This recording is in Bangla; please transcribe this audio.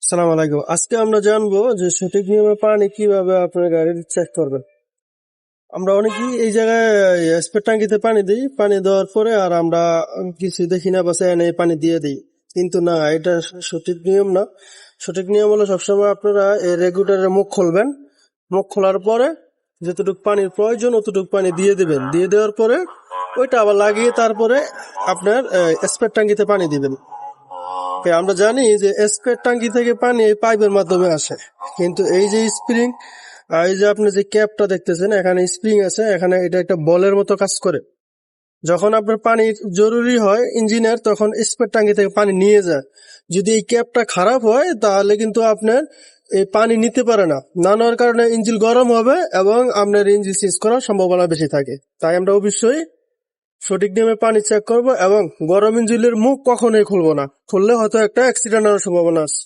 সালাম আলাইকুম। আজকে আমরা জানবো যে সঠিক নিয়মে পানি কিভাবে আপনার গাড়ির চেক করবেন। আমরা অনেকেই এই জায়গায় স্প্রে ট্যাঙ্কিতে পানি দিই, পানি দেওয়ার পরে আর আমরা কিছু দেখি না, বাসে এনে পানি দিয়ে দিই। কিন্তু না, এটা সঠিক নিয়ম না। সঠিক নিয়ম হলো সবসময় আপনারা এই রেগুলেটরের মুখ খুলবেন। মুখ খোলার পরে যতটুকু পানির প্রয়োজন অতটুকু পানি দিয়ে দিবেন। দিয়ে দেওয়ার পরে ওইটা আবার লাগিয়ে তারপরে আপনার স্প্রে ট্যাঙ্কিতে পানি দিবেন। আমরা জানি যে স্প্রে ট্যাঙ্কি থেকে পানি এই পাইপের মাধ্যমে আসে, কিন্তু এই যে স্প্রিং, এই যে আপনি যে ক্যাপটা দেখতেছেন এখানে স্প্রিং আছে, এখানে এটা একটা বলের মতো কাজ করে। যখন আপনার পানি জরুরি হয় ইঞ্জিনের, তখন স্প্রে ট্যাঙ্কি থেকে পানি নিয়ে যায়। যদি এই ক্যাপটা খারাপ হয় তাহলে কিন্তু আপনার এই পানি নিতে পারে না। না নেওয়ার কারণে ইঞ্জিন গরম হবে এবং আপনার ইঞ্জিন সিজ করার সম্ভাবনা বেশি থাকে। তাই আমরা অবশ্যই সঠিক নিয়মে পানি চেক করব এবং গরম ইঞ্জিনের মুখ কখনোই খুলবো না। খুললে হয়তো একটা অ্যাক্সিডেন্ট হওয়ার সম্ভাবনা আছে।